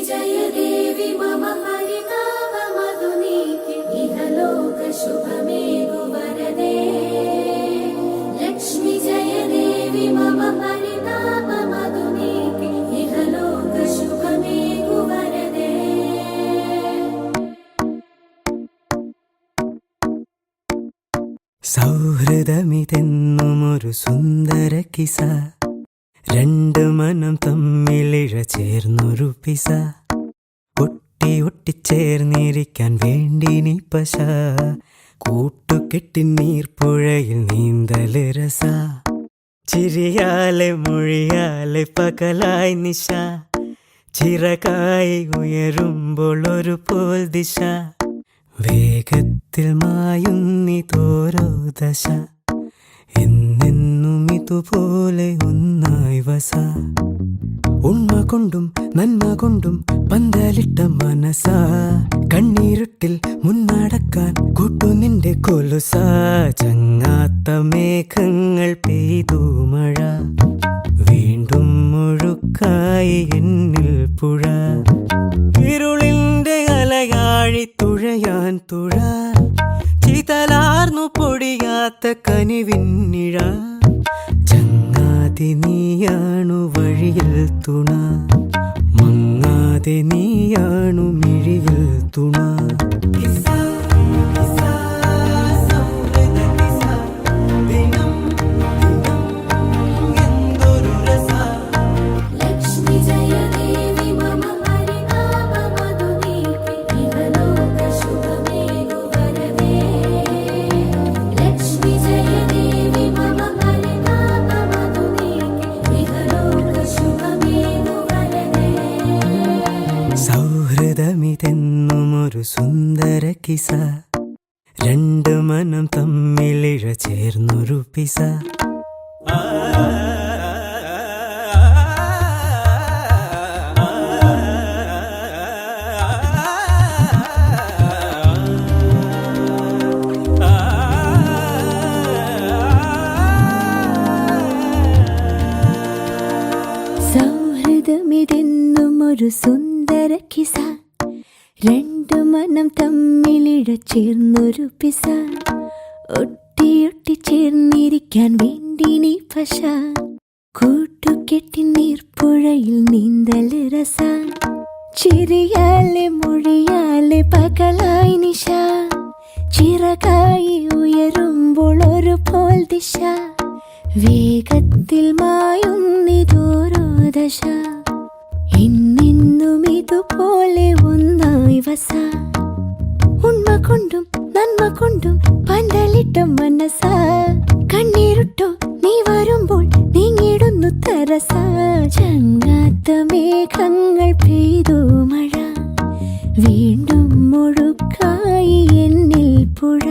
जय देवी मम परितापमधुनीके इहलोक शुभमेघु वरदे लक्ष्मी जय देवी मम परितापमधुनीके इहलोक शुभमेघु वरदे സൗഹൃദമിതെന്നുമൊരു സുന്ദര കിസ രണ്ട് മനം തമ്മിലിഴ ചേർന്നൊരു പിസ ഒട്ടി ഒട്ടിച്ചേർന്നിരിക്കാൻ വേണ്ടി നീ പശ കൂട്ടുകെട്ടി നീർപ്പുഴയിൽ നീന്തല് രസ ചിരിയാലെ മൊഴിയാലെ പകലായി നിശ ചിറകായി ഉയരുമ്പോൾ ഒരു പോൽ ദിശ വേഗത്തിൽ മായുന്നിതോരോ ദശ എന്നെന്നും ഇതുപോലെ ഒന്നായി വസ ഉണ്മ കൊണ്ടും നന്മ കൊണ്ടും പന്തലിട്ട മനസ കണ്ണീരുട്ടിൽ മുന്നടക്കാൻ കൂട്ടു നിന്റെ കൊലുസ ചങ്ങാത്ത മേഘങ്ങൾ പെയ്തു മഴ വീണ്ടും മുഴുക്കായി എന്നിൽ പുഴ ഇരുളിന്റെ അലയാഴി തുഴയാൻ തുഴ ചിതലാർന്നു പൊടിയാത്ത കനിവിന്നിഴ ചങ്ങാതി നീയാണു വഴിയിൽ തുണ മങ്ങാതെ നീയാണു മിഴിയിൽ തുണ സൗഹൃദമിതെന്നുമൊരു സുന്ദര കിസ രണ്ട് മനം തമ്മിലിഴ ചേർന്നൊരു പിസ സൗഹൃദമിതെന്നുമൊരു സുന്ദര കിസ രണ്ടു മനം തമ്മിലിഴ ചേർന്നൊരു പിസ ഒട്ടിയൊട്ടി ചേർന്നിരിക്കാൻ വേണ്ടി നീ പശ കൂട്ടുകെട്ടി നീർപ്പുഴയിൽ നീന്തല് രസ ചിരിയാലെ മൊഴിയാലെ പകലായി നിശ ചിറകായി ഉയരുമ്പോൾ ഒരു പോൽ ദിശ വേഗത്തിൽ മായുന്നിതോരോ ദശ എന്നെന്നും ഇതുപോലെ ഒന്നായി വസ ഉണ്മ കൊണ്ടും നന്മ കൊണ്ടും പന്തലിട്ട മനസ കണ്ണീരുട്ടോ നീ വരുമ്പോൾ നീങ്ങിടുന്നു തരസ ചങ്ങാത്ത മേഘങ്ങൾ പെയ്തു മഴ വീണ്ടും മുഴുക്കായി എന്നിൽ പുഴ